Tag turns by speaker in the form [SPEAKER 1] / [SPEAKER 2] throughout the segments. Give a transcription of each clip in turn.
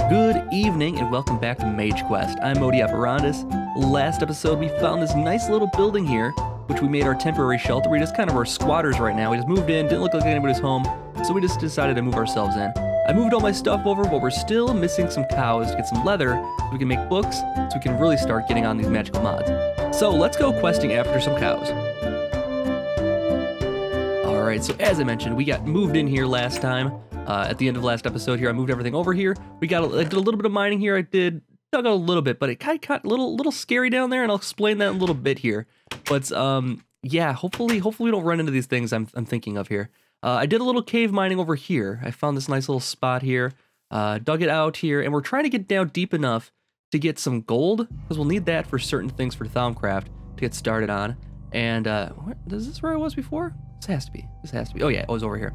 [SPEAKER 1] Good evening and welcome back to Mage Quest. I'm Modi Operandus. Last episode we found this nice little building here, which we made our temporary shelter. We just kind of are squatters right now. We just moved in, didn't look like anybody's home, so we just decided to move ourselves in. I moved all my stuff over, but we're still missing some cows to get some leather so we can make books, so we can really start getting on these magical mods. So let's go questing after some cows. Alright, so as I mentioned, we got moved in here last time. At the end of the last episode here, I moved everything over here. I did a little bit of mining here. I dug out a little bit, but it kind of got a little scary down there, and I'll explain that in a little bit here. But yeah, hopefully we don't run into these things I'm thinking of here. I did a little cave mining over here. I found this nice little spot here, dug it out here, and we're trying to get down deep enough to get some gold, because we'll need that for certain things for Thaumcraft to get started on. And is this where I was before? This has to be. Oh yeah, I was over here.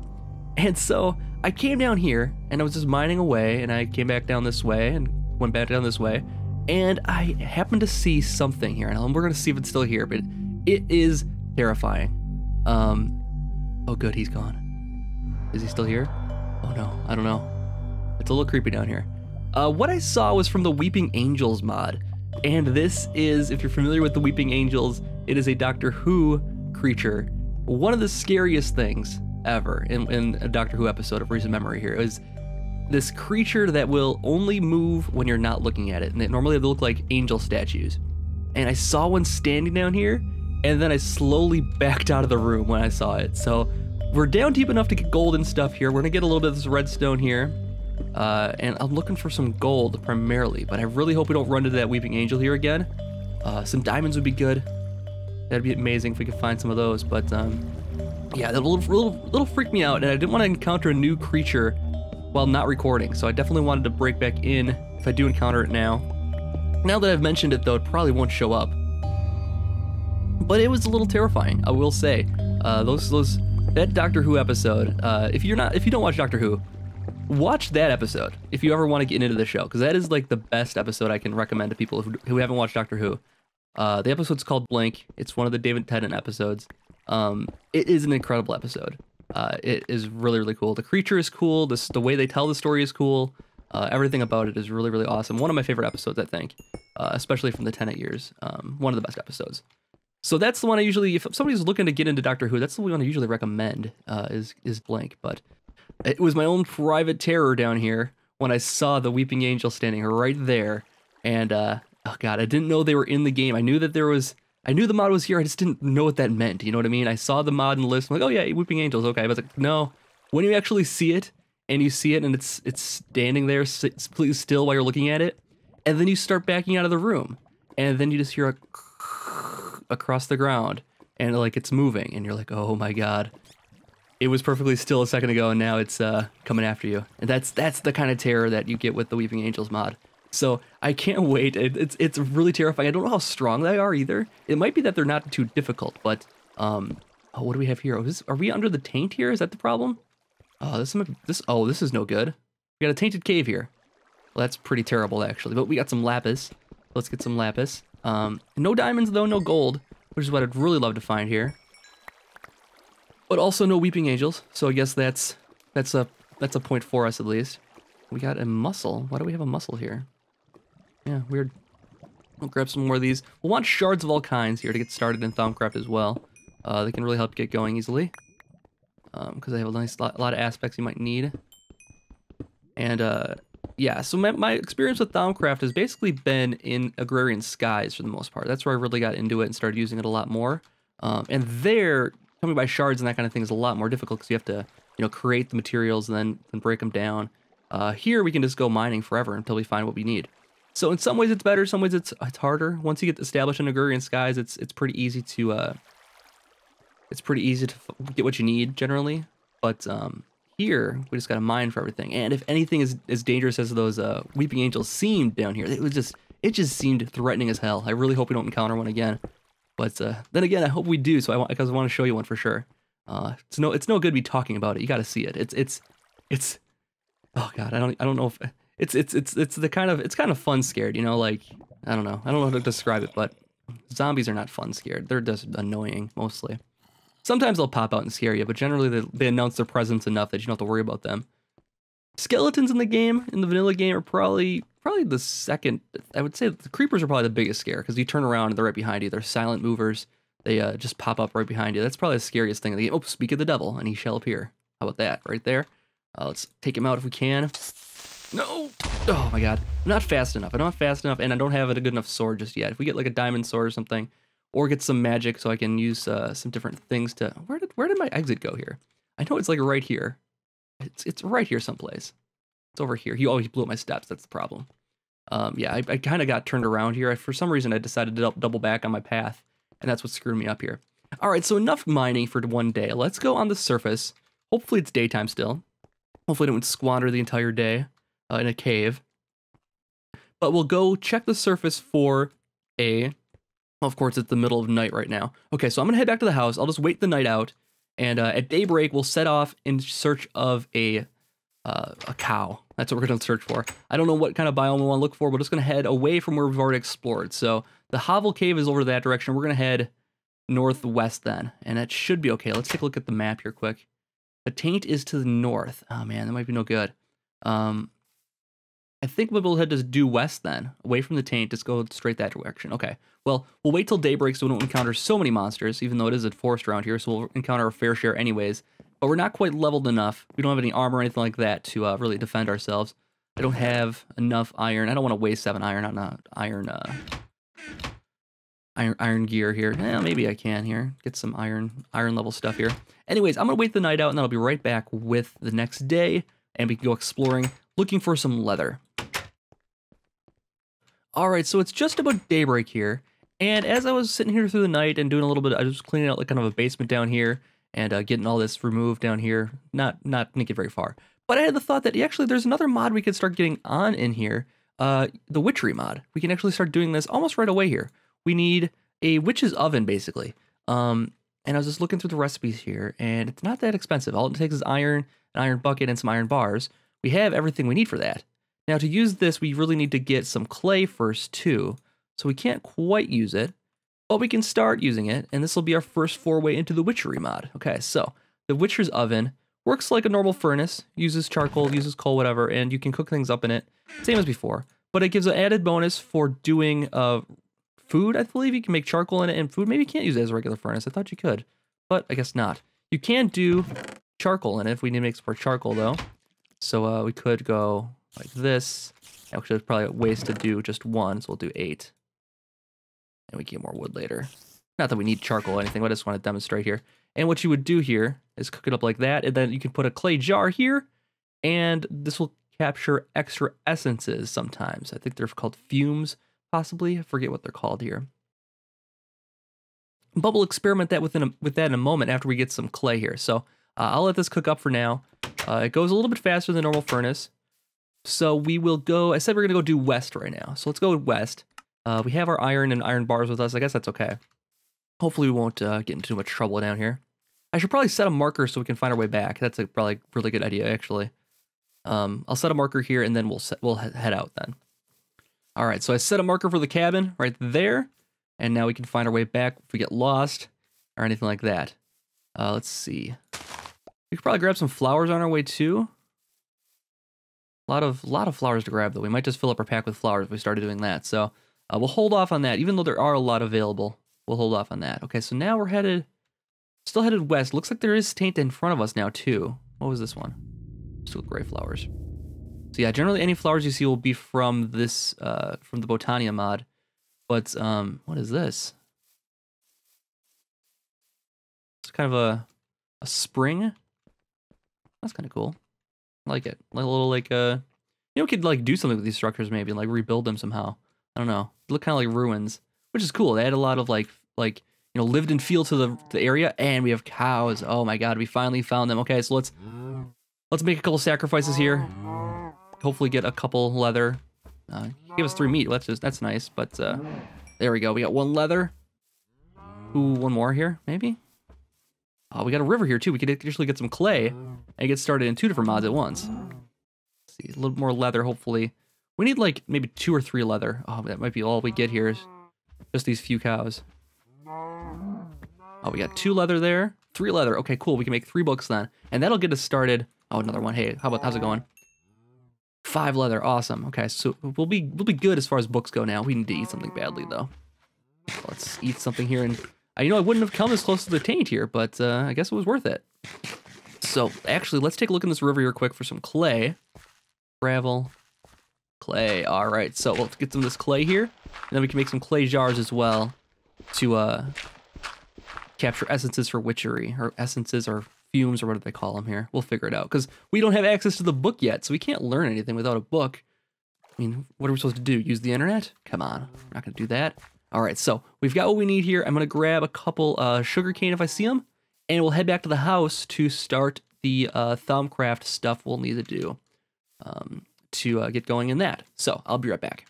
[SPEAKER 1] And so I came down here and I was just mining away, and I came back down this way and went back down this way, and I happened to see something here, and we're gonna see if it's still here, but it is terrifying. Oh good, he's gone. Is he still here? Oh no, I don't know. It's a little creepy down here. What I saw was from the Weeping Angels mod, and this is, if you're familiar with the Weeping Angels, it is a Doctor Who creature. One of the scariest things ever in a Doctor Who episode of recent memory here. It was this creature that will only move when you're not looking at it, and normally they look like angel statues. And I saw one standing down here, and then I slowly backed out of the room when I saw it. So we're down deep enough to get gold and stuff here. We're gonna get a little bit of this redstone here, and I'm looking for some gold primarily, but I really hope we don't run into that Weeping Angel here again. Some diamonds would be good. That'd be amazing if we could find some of those, but yeah, that little freaked me out, and I didn't want to encounter a new creature while not recording, so I definitely wanted to break back in if I do encounter it now. Now that I've mentioned it, though, it probably won't show up. But it was a little terrifying, I will say. That Doctor Who episode, if you don't watch Doctor Who, watch that episode if you ever want to get into the show, because that is like the best episode I can recommend to people who haven't watched Doctor Who. The episode's called Blink. It's one of the David Tennant episodes. It is an incredible episode. It is really cool. The creature is cool. The way they tell the story is cool. Everything about it is really awesome. One of my favorite episodes, I think, especially from the Tennant years. One of the best episodes. So that's the one I usually, if somebody's looking to get into Doctor Who, that's the one I usually recommend, is Blink. But it was my own private terror down here when I saw the Weeping Angel standing right there. And oh god, I didn't know they were in the game. I knew the mod was here, I just didn't know what that meant, you know what I mean? I saw the mod and the list, I'm like, oh yeah, Weeping Angels, okay. I was like, no. When you actually see it, and it's standing there completely still while you're looking at it, and then you start backing out of the room, and then you just hear a across the ground, and like it's moving, and you're like, oh my god. It was perfectly still a second ago, and now it's coming after you. And that's the kind of terror that you get with the Weeping Angels mod. So I can't wait. It's really terrifying. I don't know how strong they are either. It might be that they're not too difficult, but oh, what do we have here? Are we under the taint here? Is that the problem? Oh, this is no good. We got a tainted cave here. Well, that's pretty terrible actually. But we got some lapis. Let's get some lapis. No diamonds though, no gold, which is what I'd really love to find here. But also no Weeping Angels. So I guess that's a point for us at least. We got a mussel. Why do we have a mussel here? Yeah, weird. We'll grab some more of these. We'll want shards of all kinds here to get started in Thaumcraft as well. They can really help get going easily. Because they have a nice lot of aspects you might need. And yeah, so my experience with Thaumcraft has basically been in Agrarian Skies for the most part. That's where I really got into it and started using it a lot more. And there, coming by shards and that kind of thing is a lot more difficult because you have to, create the materials and then break them down. Here we can just go mining forever until we find what we need. So in some ways it's better, some ways it's harder. Once you get established in Agrarian Skies, it's pretty easy to get what you need generally. But here we just gotta mine for everything. And if anything is as dangerous as those Weeping Angels seemed down here, it just seemed threatening as hell. I really hope we don't encounter one again. But then again, I hope we do. So because I want to show you one for sure. It's no good me talking about it. You got to see it. It's oh god, I don't know if it's kind of fun scared, like I don't know how to describe it, but zombies are not fun scared. They're just annoying mostly. Sometimes they'll pop out and scare you, but generally they announce their presence enough that you don't have to worry about them. Skeletons in the game, in the vanilla game, are probably the second. I would say the creepers are probably the biggest scare because you turn around and they're right behind you. They're silent movers. They just pop up right behind you. That's probably the scariest thing in the game. Oh, speak of the devil, and he shall appear. How about that right there? Let's take him out if we can. No! Oh my god. I'm not fast enough. I'm not fast enough, and I don't have a good enough sword just yet. If we get like a diamond sword or something, or get some magic so I can use some different things to... Where did my exit go here? I know it's like right here. It's right here someplace. It's over here. He always blew up my steps. That's the problem. Yeah, I kind of got turned around here. For some reason, I decided to double back on my path, and that's what screwed me up here. All right, so enough mining for one day. Let's go on the surface. Hopefully it's daytime still. Hopefully I don't squander the entire day in a cave. But we'll go check the surface for a... Of course, it's the middle of night right now. Okay, so I'm going to head back to the house. I'll just wait the night out. And at daybreak, we'll set off in search of a cow. That's what we're going to search for. I don't know what kind of biome we want to look for. We're just going to head away from where we've already explored. So the Hovel Cave is over that direction. We're going to head northwest then. And that should be okay. Let's take a look at the map here quick. The Taint is to the north. Oh, man, that might be no good. I think we'll head just due west then. Away from the Taint, just go straight that direction. Okay. Well, we'll wait till daybreak so we don't encounter so many monsters, even though it is a forest around here, so we'll encounter a fair share anyways. But we're not quite leveled enough. We don't have any armor or anything like that to really defend ourselves. I don't have enough iron. I don't want to waste 7 iron on iron gear here. Yeah, maybe I can here. Get some iron level stuff here. Anyways, I'm going to wait the night out, and then I'll be right back with the next day, and we can go exploring, looking for some leather. All right, so it's just about daybreak here. And as I was sitting here through the night and doing a little bit, I was cleaning out like kind of a basement down here and getting all this removed down here. Not gonna get very far. But I had the thought that actually there's another mod we could start getting on in here. The witchery mod. We can actually start doing this almost right away here. We need a witch's oven basically. And I was just looking through the recipes here, and it's not that expensive. All it takes is iron, an iron bucket, and some iron bars. We have everything we need for that. Now to use this, we really need to get some clay first too. So we can't quite use it, but we can start using it, and this will be our first foray into the witchery mod. Okay, so the witcher's oven works like a normal furnace, uses charcoal, uses coal, whatever, and you can cook things up in it, same as before. But it gives an added bonus for doing food, I believe. You can make charcoal in it, and food, maybe you can't use it as a regular furnace. I thought you could, but I guess not. You can do charcoal in it if we need to make some more charcoal, though. So we could go like this. Actually, it's probably a waste to do just one, so we'll do 8. And we get more wood later. Not that we need charcoal or anything, but I just want to demonstrate here. And what you would do here is cook it up like that, and then you can put a clay jar here, and this will capture extra essences sometimes. I think they're called fumes, possibly. I forget what they're called here. But we'll experiment that with that in a moment after we get some clay here. So I'll let this cook up for now. It goes a little bit faster than the normal furnace. So we will go, I said we're going to go due west right now. So let's go west. We have our iron and iron bars with us. I guess that's okay. Hopefully we won't get into too much trouble down here. I should probably set a marker so we can find our way back. That's a probably really good idea, actually. I'll set a marker here, and then we'll head out then. All right, so I set a marker for the cabin right there, and now we can find our way back if we get lost or anything like that. Let's see. We could probably grab some flowers on our way too. A lot of flowers to grab, though. We might just fill up our pack with flowers if we started doing that. So we'll hold off on that, even though there are a lot available. We'll hold off on that. Okay, so now we're still headed west. Looks like there is Taint in front of us now too. What was this one? Still gray flowers. So yeah, generally any flowers you see will be from this, from the Botania mod. But what is this? It's kind of a spring. That's kind of cool. I like it. Like a little you know, we could like do something with these structures maybe, like rebuild them somehow. I don't know. They look kind of like ruins, which is cool. They add a lot of like you know, lived in feel to the area, and we have cows. Oh my god, we finally found them. Okay, so let's make a couple sacrifices here. Hopefully get a couple leather. Give us 3 meat. That's nice. But there we go. We got 1 leather. Ooh, 1 more here, maybe. Oh, we got a river here too. We could actually get some clay and get started in 2 different mods at once. Let's see, a little more leather, hopefully. We need like maybe 2 or 3 leather. Oh, that might be all we get here is just these few cows. Oh, we got 2 leather there, 3 leather. Okay, cool. We can make 3 books then, and that'll get us started. Oh, another one. Hey, how's it going? 5 leather, awesome. Okay, so we'll be good as far as books go now. We need to eat something badly though. Let's eat something here, and you know I wouldn't have come this close to the taint here, but I guess it was worth it. So actually, let's take a look in this river here quick for some clay. Gravel, clay. All right, so we'll get some of this clay here, and then we can make some clay jars as well to capture essences for witchery, or essences or fumes, or what do they call them here? We'll figure it out, because we don't have access to the book yet, so we can't learn anything without a book. I mean, what are we supposed to do? Use the internet? Come on, we're not gonna do that. All right, so we've got what we need here. I'm gonna grab a couple sugarcane if I see them, and we'll head back to the house to start the Thaumcraft stuff we'll need to do to get going in that. So I'll be right back.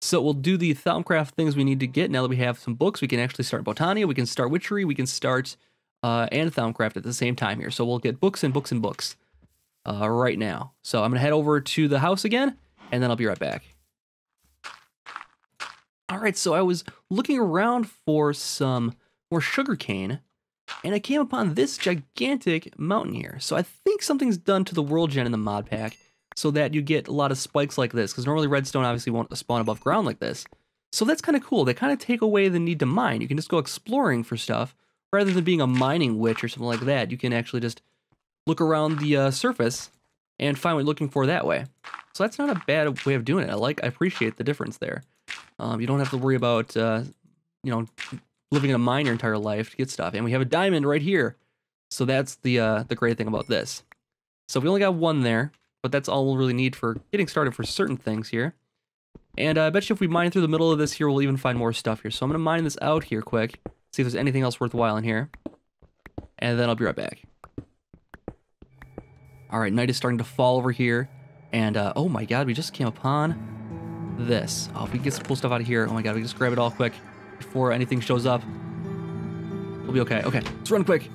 [SPEAKER 1] So we'll do the Thaumcraft things we need to get. Now that we have some books, we can actually start Botania, we can start Witchery, we can start and Thaumcraft at the same time here. So we'll get books and books and books right now. So I'm gonna head over to the house again, and then I'll be right back. All right, so I was looking around for some more sugarcane, and I came upon this gigantic mountain here. So I think something's done to the world gen in the mod pack so that you get a lot of spikes like this, because normally redstone obviously won't spawn above ground like this. So that's kind of cool. They kind of take away the need to mine. You can just go exploring for stuff rather than being a mining witch or something like that. You can actually just look around the surface and find what you're looking for that way. So that's not a bad way of doing it. I appreciate the difference there. You don't have to worry about, you know, living in a mine your entire life to get stuff. And we have a diamond right here. So that's the great thing about this. So we only got one there, but that's all we'll really need for getting started for certain things here. And I bet you if we mine through the middle of this here, we'll even find more stuff here. So I'm going to mine this out here quick, see if there's anything else worthwhile in here. And then I'll be right back. All right, night is starting to fall over here. And oh my god, we just came upon this. Oh, if we can get some cool stuff out of here. Oh my god, we can just grab it all quick before anything shows up. We'll be okay. Okay, let's run quick.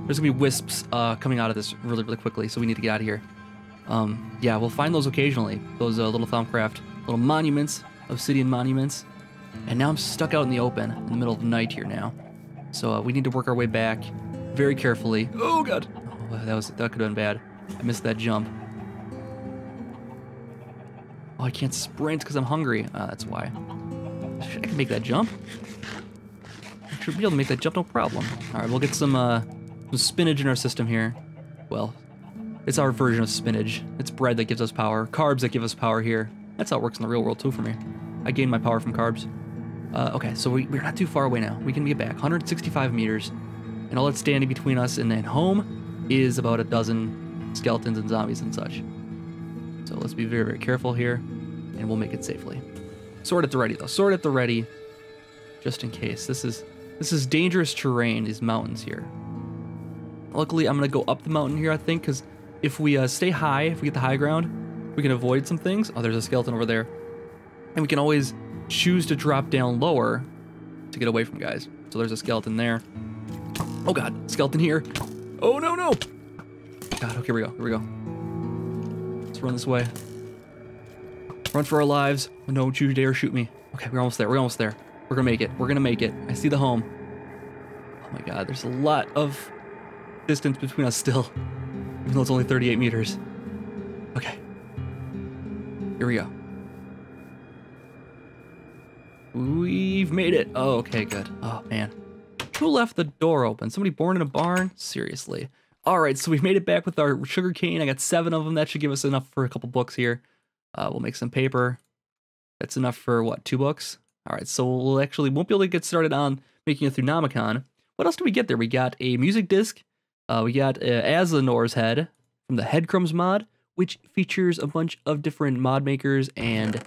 [SPEAKER 1] There's gonna be wisps coming out of this really, really quickly, so we need to get out of here. Yeah, we'll find those occasionally. Those little Thaumcraft, little monuments, obsidian monuments. And now I'm stuck out in the open in the middle of the night here now. So we need to work our way back very carefully. Oh god. Oh, that could have been bad. I missed that jump. Oh, I can't sprint because I'm hungry. That's why. I can make that jump. I should be able to make that jump, no problem. All right, we'll get some spinach in our system here. Well, it's our version of spinach. It's bread that gives us power, carbs that give us power here. That's how it works in the real world too for me. I gain my power from carbs. Okay, so we're not too far away now. We can get back 165 meters, and all that's standing between us and then home is about a dozen skeletons and zombies and such. So let's be very, very careful here, and we'll make it safely. Sword at the ready, though. Sword at the ready, just in case. This is dangerous terrain, these mountains here. Luckily, I'm going to go up the mountain here, I think, because if we stay high, if we get the high ground, we can avoid some things. Oh, there's a skeleton over there. And we can always choose to drop down lower to get away from guys. So there's a skeleton there. Oh, God. Skeleton here. Oh, no, no. God, okay, here we go. Here we go. Let's run this way. Run for our lives. Don't you dare shoot me. Okay, we're almost there. We're almost there. We're gonna make it. We're gonna make it. I see the home. Oh my god, there's a lot of distance between us still. Even though it's only 38 meters. Okay. Here we go. We've made it. Oh, okay, good. Oh, man. Who left the door open? Somebody born in a barn? Seriously. All right, so we've made it back with our sugar cane. I got 7 of them. That should give us enough for a couple books here. We'll make some paper. That's enough for, what, 2 books? All right, so we'll actually won't be able to get started on making a Thunomicon. What else do we get there? We got a music disc. We got Azanor's head from the Headcrumbs mod, which features a bunch of different mod makers and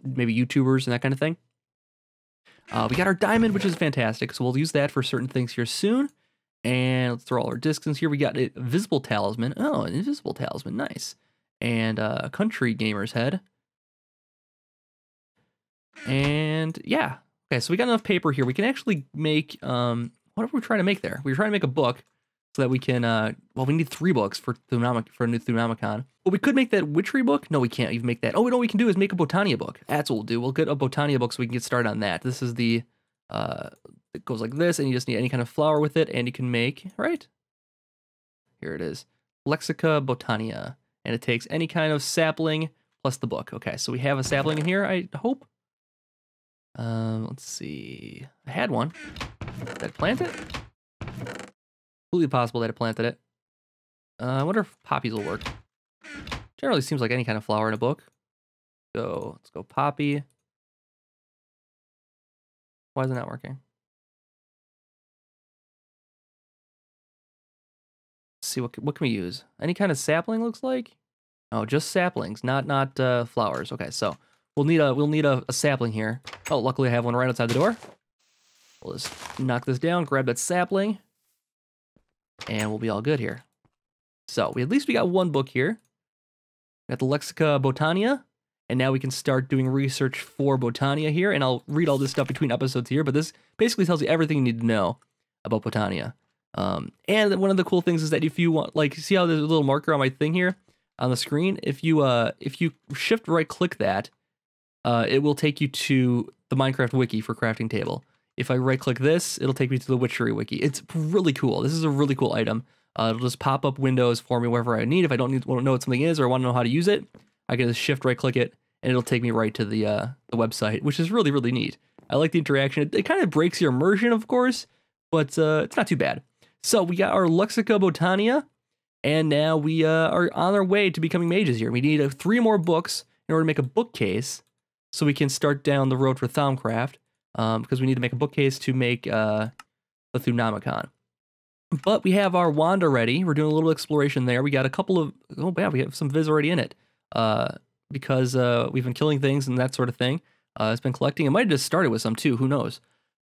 [SPEAKER 1] maybe YouTubers and that kind of thing. We got our diamond, which is fantastic, so we'll use that for certain things here soon. And let's throw all our discs in here. We got a visible talisman. Oh, an invisible talisman, nice. And a country gamer's head. And yeah, okay, so we got enough paper here. We can actually make, what are we trying to make there? We were trying to make a book so that we can, well, we need 3 books for a new Thunomicon. Well, we could make that witchery book. No, we can't even make that. Oh, what we can do is make a Botania book. That's what we'll do. We'll get a Botania book so we can get started on that. This is the, it goes like this, and you just need any kind of flower with it, and you can make, right? Here it is. Lexica Botania. And it takes any kind of sapling plus the book. Okay, so we have a sapling in here, I hope. Let's see. I had one. Did I plant it? Completely possible that I planted it. I wonder if poppies will work. Generally seems like any kind of flower in a book. So let's go poppy. Why is it not working? Let's see, what can we use? Any kind of sapling looks like? Oh, just saplings, not flowers. Okay, so we'll need a sapling here. Oh, luckily I have one right outside the door. We'll just knock this down, grab that sapling, and we'll be all good here. So at least we got one book here. We got the Lexica Botania, and now we can start doing research for Botania here, and I'll read all this stuff between episodes here, but this basically tells you everything you need to know about Botania. And one of the cool things is that if you want, like, see how there's a little marker on my thing here on the screen? If you shift right click that, it will take you to the Minecraft wiki for crafting table. If I right click this, it'll take me to the Witchery wiki. It's really cool. This is a really cool item. It'll just pop up windows for me wherever I need. If I don't know what something is or want to know how to use it, I can just shift right click it and it'll take me right to the website, which is really, really neat. I like the interaction. It kind of breaks your immersion, of course, but it's not too bad. So we got our Lexica Botania, and now we are on our way to becoming mages here. We need 3 more books in order to make a bookcase, so we can start down the road for Thaumcraft, because we need to make a bookcase to make the Thunomicon. But we have our wand already. We're doing a little exploration there. We got a couple of... Oh, man, we have some viz already in it, because we've been killing things and that sort of thing. It's been collecting. It might have just started with some, too. Who knows?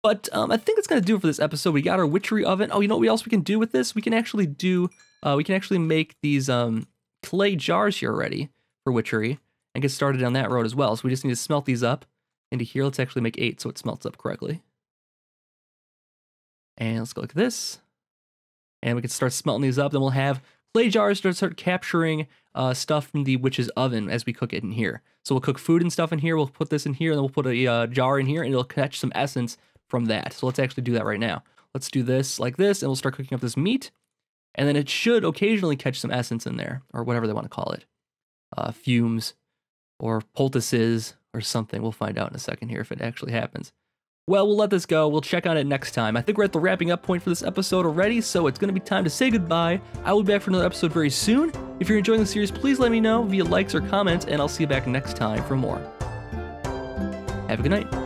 [SPEAKER 1] But I think that's going to do it for this episode. We got our witchery oven. Oh, you know what else we can do with this? We can actually do... we can actually make these clay jars here already for witchery and get started on that road as well. So we just need to smelt these up into here. Let's actually make 8 so it smelts up correctly. And let's go like this. And we can start smelting these up. Then we'll have clay jars to start capturing stuff from the witch's oven as we cook it in here. So we'll cook food and stuff in here. We'll put this in here, and then we'll put a jar in here, and it'll catch some essence from that. So let's actually do that right now. Let's do this like this, and we'll start cooking up this meat. And then it should occasionally catch some essence in there, or whatever they want to call it. Fumes, or poultices, or something. We'll find out in a second here if it actually happens. Well, we'll let this go. We'll check on it next time. I think we're at the wrapping up point for this episode already, so it's going to be time to say goodbye. I will be back for another episode very soon. If you're enjoying the series, please let me know via likes or comments, and I'll see you back next time for more. Have a good night.